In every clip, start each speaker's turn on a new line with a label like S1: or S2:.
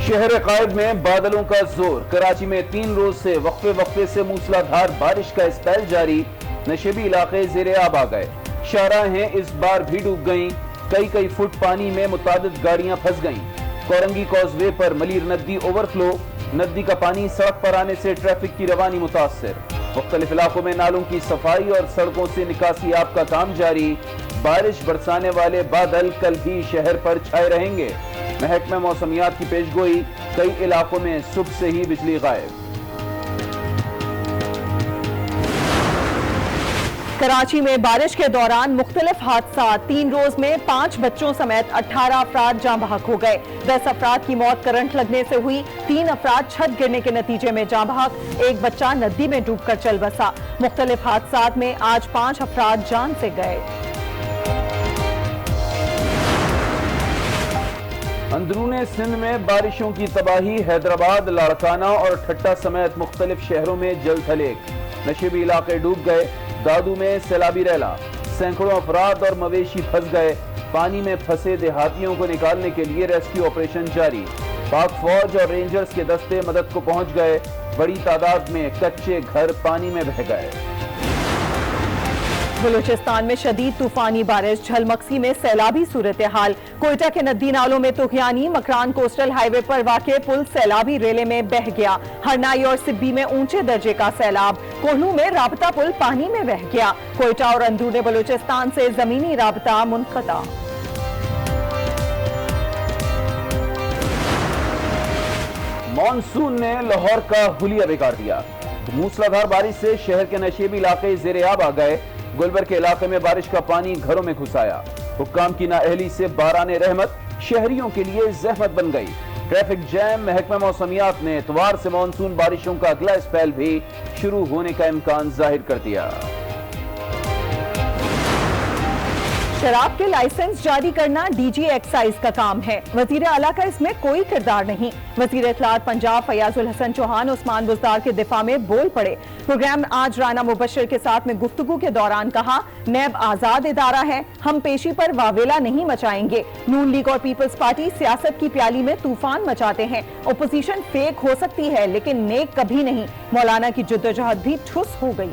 S1: शहर कायद में बादलों का जोर। कराची में 3 रोज से वक्फे से मूसलाधार बारिश का स्पेल जारी। नशेबी इलाके ज़ेरे आब आ गए। शाहराहें इस बार भी डूब गईं। कई फुट पानी में मुतादिद गाड़ियां फंस गईं। कोरंगी कॉजवे पर मलीर नदी ओवरफ्लो। नदी का पानी सड़क पर आने से ट्रैफिक की रवानी मुतासर। मुख्तलिफ इलाकों में नालों की सफाई और सड़कों से निकासी आब का काम जारी। बारिश बरसाने वाले बादल कल भी शहर पर छाए रहेंगे। महकमा मौसमियात की पेशगोई। कई इलाकों में सुबह से ही बिजली गायब।
S2: कराची में बारिश के दौरान मुख्तलिफ हादसा। 3 रोज में 5 बच्चों समेत 18 अफराद जाँ बहक हो गए। 10 अफराद की मौत करंट लगने से हुई। 3 अफराद छत गिरने के नतीजे में जाँ बहक। एक बच्चा नदी में डूबकर चल बसा। मुख्तलिफ हादसात में आज 5 अफराद जान से गए।
S1: अंदरूने सिंध में बारिशों की तबाही। हैदराबाद, लाड़काना और ठट्टा समेत मुख्तलिफ शहरों में जल थलेक। नशेबी इलाके डूब गए। दादू में सैलाबी रैला। सैकड़ों अफराद और मवेशी फंस गए। पानी में फंसे देहातियों को निकालने के लिए रेस्क्यू ऑपरेशन जारी। पाक फौज और रेंजर्स के दस्ते मदद को पहुंच गए। बड़ी तादाद में कच्चे घर पानी में बह गए।
S2: बलूचिस्तान में शदीद तूफानी बारिश। झलमक्सी में सैलाबी सूरत हाल। कोयटा के नदी नालों में तुगयानी। मकरान कोस्टल हाईवे पर वाक़े पुल सैलाबी रेले में बह गया। हरनाई और सिब्बी में ऊंचे दर्जे का सैलाब। कोहलू में राबता पुल पानी में बह गया। कोयटा और अंदरूनी बलूचिस्तान से जमीनी राबता मुनक़ता।
S1: मॉनसून ने लाहौर का हुलिया बिगाड़ दिया। मूसलाधार बारिश से शहर के नशेबी इलाके ज़ेरे आब आ गए। गुलबर्ग के इलाके में बारिश का पानी घरों में घुस आया। हुक्काम की नाअहली से बाराने रहमत शहरियों के लिए जहमत बन गई। Traffic jam. महकमा मौसमियात ने इतवार से मानसून बारिशों का अगला स्पेल भी शुरू होने का इम्कान जाहिर कर दिया।
S2: शराब के लाइसेंस जारी करना डीजी एक्साइज का काम है। वजीर आला का इसमें कोई किरदार नहीं। वजीर इत्तलात पंजाब फयाजुल हसन चौहान उस्मान बुज़दार के दिफा में बोल पड़े। प्रोग्राम आज राना मुबशर के साथ में गुफ्तगू के दौरान कहा, नैब आजाद इदारा है, हम पेशी पर वावेला नहीं मचाएंगे। नून लीग और पीपल्स पार्टी सियासत की प्याली में तूफान मचाते हैं। ओपोजिशन फेक हो सकती है लेकिन नेक कभी नहीं। मौलाना की जद्दोजहद भी ठुस हो गई।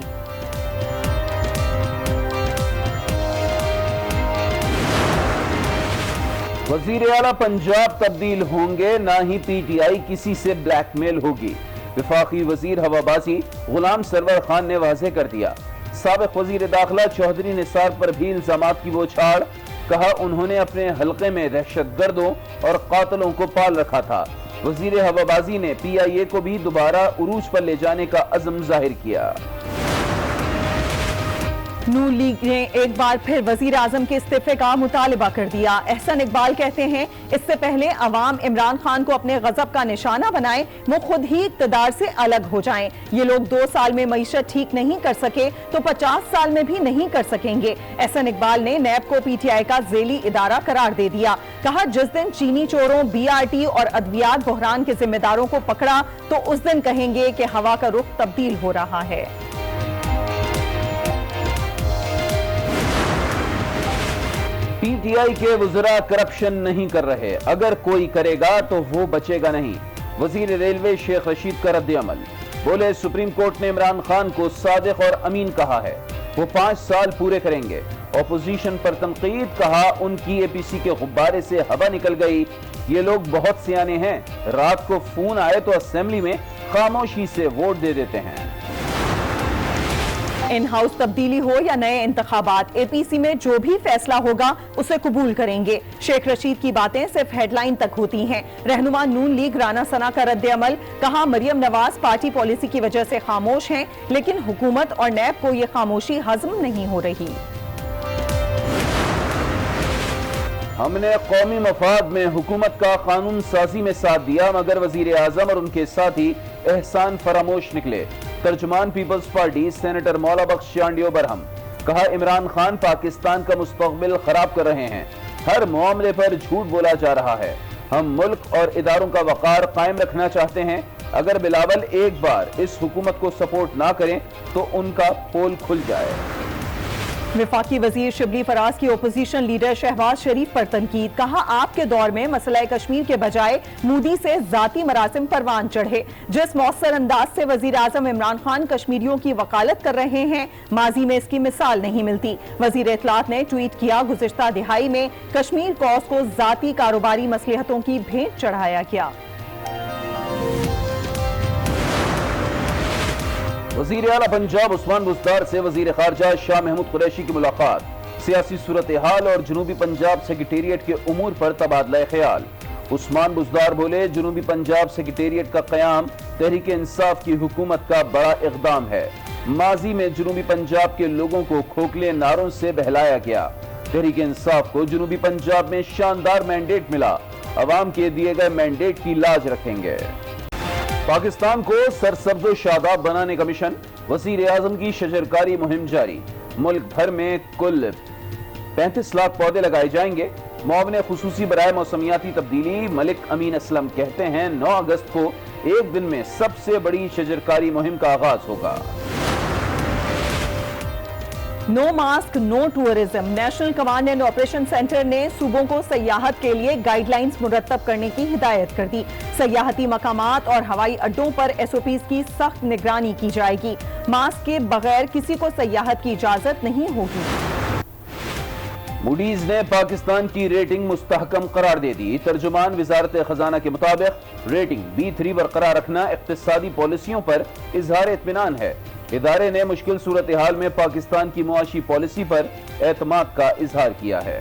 S1: वजीर आला पंजाब तब्दील होंगे, ना ही पीटीआई किसी से ब्लैकमेल होगी। विफाकी वजीर हवाबाजी गुलाम सरवर खान ने वाज़ेह कर दिया। साबिक वजीर दाखिला चौधरी निसार पर भी इल्जामात की बौछार। कहा, उन्होंने अपने हल्के में दहशतगर्दों और कातलों को पाल रखा था। वजीर हवाबाजी ने PIA को भी दोबारा उरूज पर ले जाने का अज़्म जाहिर किया।
S2: नून लीग ने एक बार फिर वजीर आजम के इस्तीफे का मुतालबा कर दिया। एहसन इकबाल कहते हैं, इससे पहले अवाम इमरान खान को अपने गजब का निशाना बनाए, वो खुद ही इक्तदार से अलग हो जाएं। ये लोग 2 साल में मईशत ठीक नहीं कर सके तो 50 साल में भी नहीं कर सकेंगे। एहसन इकबाल ने नैब को PTI का जेली इदारा करार दे दिया। कहा, जिस दिन चीनी चोरों, BRT और अद्वियात बहरान के जिम्मेदारों को पकड़ा तो उस दिन कहेंगे कि हवा का रुख तब्दील हो रहा है।
S1: PTI के वज़रा करप्शन नहीं कर रहे, अगर कोई करेगा तो वो बचेगा नहीं। वजीर रेलवे शेख रशीद का रद्द अमल। बोले, सुप्रीम कोर्ट ने इमरान खान को सादिक और अमीन कहा है, वो 5 साल पूरे करेंगे। ऑपोजिशन पर तनकीद। कहा, उनकी APC के गुब्बारे से हवा निकल गई। ये लोग बहुत सियाने हैं, रात को फोन आए तो असेंबली में खामोशी से वोट दे देते हैं।
S2: इन हाउस तब्दीली हो या नए इंतखाबात, APC में जो भी फैसला होगा उसे कबूल करेंगे। शेख रशीद की बातें सिर्फ हेडलाइन तक होती हैं। रहनुमा नून लीग राना सना का रद्द अमल। कहा, मरियम नवाज पार्टी पॉलिसी की वजह से खामोश हैं, लेकिन हुकूमत और नैब को ये खामोशी हजम नहीं हो रही।
S1: हमने कौमी मफाद में हुकूमत का कानून साजी में साथ दिया, मगर वजीर आजम और उनके साथी एहसान फरामोश निकले। तर्जुमान पीपल्स पार्टी सेनेटर मौला बख्श चांडियो बरहम। कहा, इमरान खान पाकिस्तान का मुस्तकबिल खराब कर रहे हैं, हर मामले पर झूठ बोला जा रहा है। हम मुल्क और इदारों का वकार कायम रखना चाहते हैं। अगर बिलावल एक बार इस हुकूमत को सपोर्ट ना करें तो उनका पोल खुल जाए।
S2: वफाकी वजीर शिबली फराज की ओपोजिशन लीडर शहबाज शरीफ पर तनकीद। कहा, आपके दौर में मसला कश्मीर के बजाय मोदी से जाती मरासिम परवान चढ़े। जिस मौसर अंदाज से वजीर आजम इमरान खान कश्मीरियों की वकालत कर रहे हैं, माजी में इसकी मिसाल नहीं मिलती। वजीर इत्तलात ने ट्वीट किया, गुज़िश्ता दिहाई में कश्मीर कॉज को जाती कारोबारी मसलहतों की भेंट चढ़ाया गया।
S1: वजीर आला पंजाब उस्मान बुज़दार से वजीर खारजा शाह महमूद कुरैशी की मुलाकात। सियासी सूरत हाल और जनूबी पंजाब सेक्रेटेरिएट के उमूर पर तबादला ख्याल। उस्मान बुज़दार बोले, जनूबी पंजाब सेक्रेटेरिएट का क़याम तहरीक इंसाफ की हुकूमत का बड़ा इक़दाम है। माजी में जनूबी पंजाब के लोगों को खोखले नारों से बहलाया गया। तहरीक इंसाफ को जनूबी पंजाब में शानदार मैंडेट मिला। अवाम के दिए गए मैंडेट की लाज रखेंगे। पाकिस्तान को सरसब्ज़ व शादाब बनाने का मिशन। वज़ीर आज़म की शजरकारी मुहिम जारी। मुल्क भर में कुल 35 लाख पौधे लगाए जाएंगे। मुआविन खुसूसी बराए मौसमियाती तब्दीली मलिक अमीन असलम कहते हैं, 9 अगस्त को एक दिन में सबसे बड़ी शजरकारी मुहिम का आगाज होगा।
S2: No mask no tourism. National command and operation centre ने सूबों को सयाहत के लिए गाइडलाइंस मुरतब करने की हिदायत कर दी। सयाहती मकामात और हवाई अड्डों पर SOPs की सख्त निगरानी की जाएगी। मास्क के बगैर किसी को सयाहत की इजाजत नहीं होगी।
S1: मूडीज ने पाकिस्तान की रेटिंग मुस्तहकम करार दे दी। तर्जुमान वजारत खजाना के मुताबिक रेटिंग B3 बरकरार रखना इक्तिसादी पॉलिसियों पर इजहार इत्मीनान है। इदारे ने मुश्किल सूरत हाल में पाकिस्तान की मुआशी पॉलिसी पर एतमाद का इजहार किया है।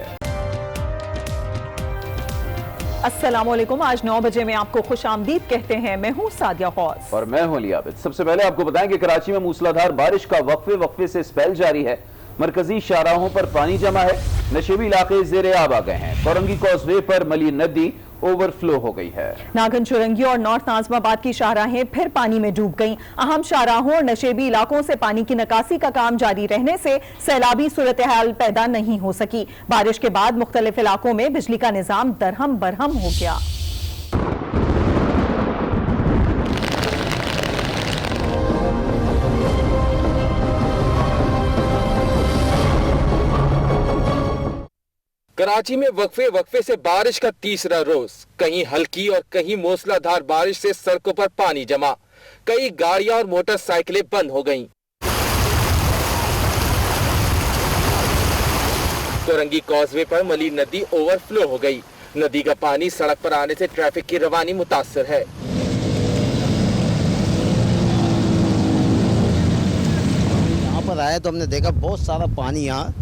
S2: अस्सलामुअलैकुम। आज 9 बजे में आपको खुशामदीद कहते हैं। मैं हूँ सादिया गौस
S1: और मैं हूँ लियाकत। सबसे पहले आपको बताएं कि कराची में मूसलाधार बारिश का वक्फे से स्पेल जारी है। मरकजी शाहराहों पर पानी जमा है। नशेबी इलाके ज़ेरे आब आ गए हैं। फौरंगी कॉजवे पर मली नदी ओवरफ्लो हो गई है। नागन चुरंगी और नॉर्थ नाज़िमाबाद की शाहराहें फिर पानी में डूब गईं। अहम शाहराहों और नशेबी इलाकों से पानी की निकासी का काम जारी रहने से सैलाबी सूरत हाल पैदा नहीं हो सकी। बारिश के बाद मुख्तलिफ इलाकों में बिजली का निजाम दरहम बरहम हो गया।
S3: कराची में वक्फे से बारिश का तीसरा रोज। कहीं हल्की और कहीं मूसलाधार बारिश से सड़कों पर पानी जमा। कई गाड़ियां और मोटरसाइकिलें बंद हो गईं। तोरंगी कॉजवे पर मली नदी ओवरफ्लो हो गई। नदी का पानी सड़क पर आने से ट्रैफिक की रवानी मुतासर है।
S4: यहाँ पर आए तो हमने देखा बहुत सारा पानी यहाँ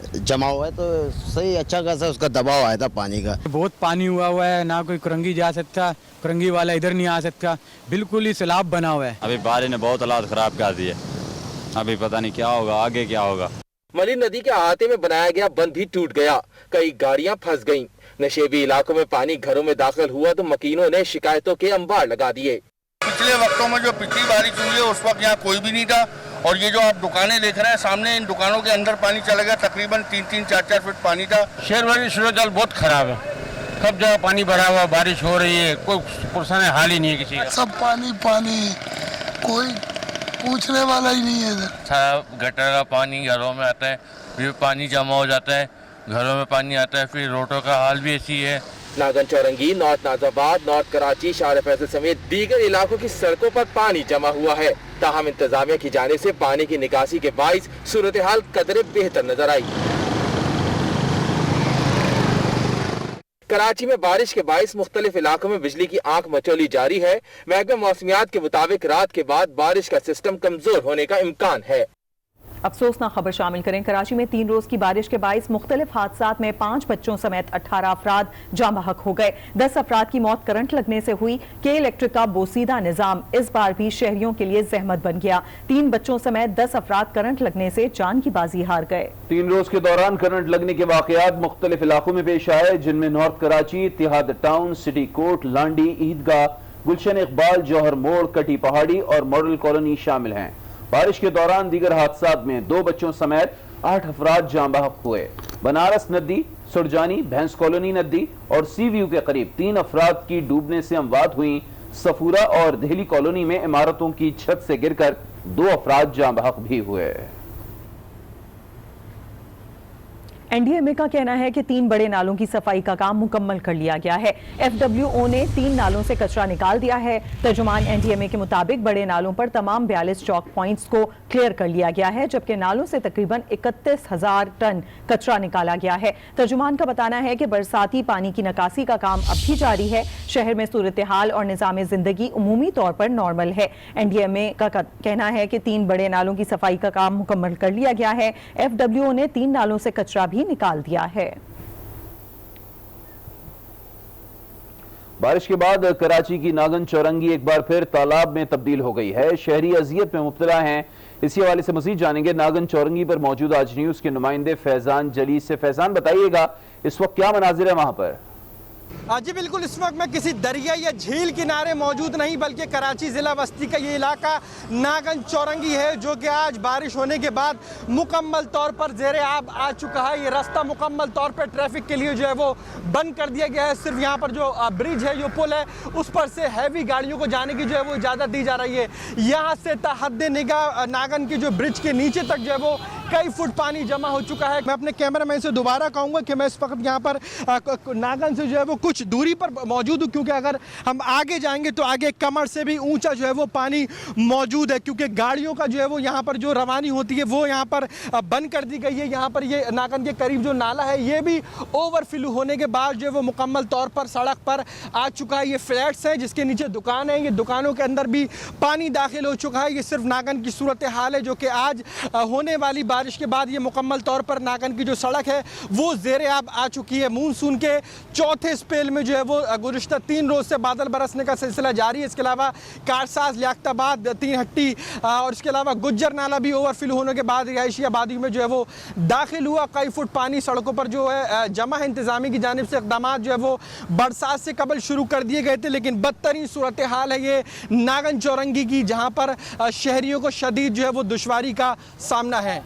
S4: जमा हुआ है, तो सही अच्छा खासा उसका दबाव आया था पानी का।
S5: बहुत पानी हुआ है, ना कोई कुरंगी जा सकता, कुरंगी वाला इधर नहीं आ सकता, बिल्कुल ही सैलाब बना हुआ है।
S6: अभी बारिश ने बहुत हालात खराब कर दिए। अभी पता नहीं क्या होगा, आगे क्या होगा।
S3: मली नदी के अहाते में बनाया गया बंध भी टूट गया। कई गाड़ियां फंस गईं। नशेबी इलाकों में पानी घरों में दाखिल हुआ तो मकीनों ने शिकायतों के अंबार लगा दिए।
S7: पिछले वक्तों में जो पिछली बारिश हुई है उस वक्त यहाँ कोई भी नहीं था। और ये जो आप दुकानें देख रहे हैं सामने, इन दुकानों के अंदर पानी चला गया। तकरीबन 3-3, 4-4 फीट पानी था।
S8: शहर वाली सूरत हाल बहुत खराब है। सब जगह पानी भरा हुआ, बारिश हो रही है, कोई पुरसान हाल ही नहीं है किसी का।
S9: सब पानी पानी, कोई पूछने वाला ही नहीं है इधर।
S8: सब गटर का पानी घरों में आता है, फिर पानी जमा हो जाता है, घरों में पानी आता है, फिर रोडों का हाल भी ऐसी है।
S3: नागन चौरंगी, नॉर्थ नाज़िमाबाद, नॉर्थ कराची, शार फैसल समेत दीगर इलाकों की सड़कों पर पानी जमा हुआ है। ताहम इंतजामिया की जाने से पानी की निकासी के बाइस सूरत हाल कदरे बेहतर नजर आई। कराची में बारिश के बाइस मुख्तलिफ इलाकों में बिजली की आंख मचौली जारी है। महकमा मौसमियात के मुताबिक रात के बाद बारिश का सिस्टम कमजोर होने का इम्कान है।
S2: अफसोसनाक खबर शामिल करें। कराची में 3 रोज की बारिश के बाइस मुख्तलिफ हादसात में 5 बच्चों समेत 18 अफराद जाँ बहक हो गए। 10 अफराद की मौत करंट लगने से हुई। के इलेक्ट्रिक का बोसीदा निजाम इस बार भी शहरियों के लिए जहमत बन गया। 3 बच्चों समेत 10 अफराद करंट लगने से जान की बाजी हार गए।
S1: 3 रोज के दौरान करंट लगने के वाकयात मुख्तलिफ इलाकों में पेश आए, जिनमें north Karachi, Ittehad town, city court, Landhi, Eidgah, Gulshan Iqbal, Jauhar Mor, Kati पहाड़ी और मॉडल कॉलोनी शामिल हैं। बारिश के दौरान दीगर हादसात में 2 बच्चों समेत 8 अफराद जाँ बहक हुए। बनारस नदी, सुरजानी, भैंस कॉलोनी नदी और सी व्यू के करीब 3 अफराद की डूबने से अमवात हुई। सफूरा और दहली कॉलोनी में इमारतों की छत से गिरकर 2 अफराद जाँ बहक भी हुए।
S2: एनडीएमए का कहना है कि 3 बड़े नालों की सफाई का काम मुकम्मल कर लिया गया है। एफडब्ल्यूओ ने 3 नालों से कचरा निकाल दिया है। तर्जुमान एनडीएमए के मुताबिक बड़े नालों पर तमाम 42 चौक पॉइंट्स को क्लियर कर लिया गया है, जबकि नालों से तकरीबन 31,000 टन कचरा निकाला गया है। तर्जुमान का बताना है कि बरसाती पानी की निकासी का काम अब भी जारी है। शहर में सूरत हाल और निज़ाम जिंदगी उमूमी तौर पर नॉर्मल है। एनडीएमए का कहना है कि 3 बड़े नालों की सफाई का काम मुकम्मल कर लिया गया है। एफडब्ल्यूओ ने 3 नालों से कचरा भी निकाल दिया है।
S1: बारिश के बाद कराची की नागन चौरंगी एक बार फिर तालाब में तब्दील हो गई है। शहरी अजियत में मुब्तला हैं। इसी हवाले से मजीद जानेंगे नागन चौरंगी पर मौजूद आज न्यूज के नुमाइंदे फैजान जलील से। फैजान, बताइएगा इस वक्त क्या मनाजिर है वहां पर?
S10: जी बिल्कुल, इस वक्त मैं किसी दरिया या झील किनारे मौजूद नहीं बल्कि कराची ज़िला बस्ती का ये इलाका नागन चौरंगी है, जो कि आज बारिश होने के बाद मुकम्मल तौर पर ज़ेरे आब आ चुका है। ये रास्ता मुकम्मल तौर पर ट्रैफिक के लिए जो है वो बंद कर दिया गया है। सिर्फ यहाँ पर जो ब्रिज है, जो पुल है, उस पर से हैवी गाड़ियों को जाने की जो है वो इजाज़त दी जा रही है। यहाँ से तहद निगाह नागन की जो ब्रिज के नीचे तक जो है वो कई फुट पानी जमा हो चुका है। मैं अपने कैमरामैन से दोबारा कहूँगा कि मैं इस वक्त यहाँ पर नागन से जो है वो कुछ दूरी पर मौजूद हूँ, क्योंकि अगर हम आगे जाएंगे तो आगे कमर से भी ऊंचा जो है वो पानी मौजूद है, क्योंकि गाड़ियों का जो है वो यहाँ पर जो रवानी होती है वो यहाँ पर बंद कर दी गई है। यहाँ पर ये नागन के करीब जो नाला है ये भी ओवरफ्लो होने के बाद जो है वो मुकम्मल तौर पर सड़क पर आ चुका है। ये फ्लैट्स हैं जिसके नीचे दुकान है, ये दुकानों के अंदर भी पानी दाखिल हो चुका है। ये सिर्फ नागन की सूरत हाल है, जो कि आज होने वाली बारिश के बाद ये मुकम्मल तौर पर नागन की जो सड़क है वो ज़ेरे आब आ चुकी है। मानसून के चौथे स्पेल में जो है वो गुज़िश्ता 3 रोज़ से बादल बरसने का सिलसिला जारी है। इसके अलावा कारसाज, लियाकताबाद, 3 हट्टी और इसके अलावा गुज्जर नाला भी ओवरफ्लो होने के बाद रिहायशी आबादी में जो है वो दाखिल हुआ। कई फुट पानी सड़कों पर जो है जमा है। इंतज़ामी की जानिब से इक़दाम जो है वो बरसात से कबल शुरू कर दिए गए थे, लेकिन बदतरीन सूरत हाल है ये नागन चौरंगी की, जहाँ पर शहरियों को शदीद जो है वो दुश्वारी का सामना है।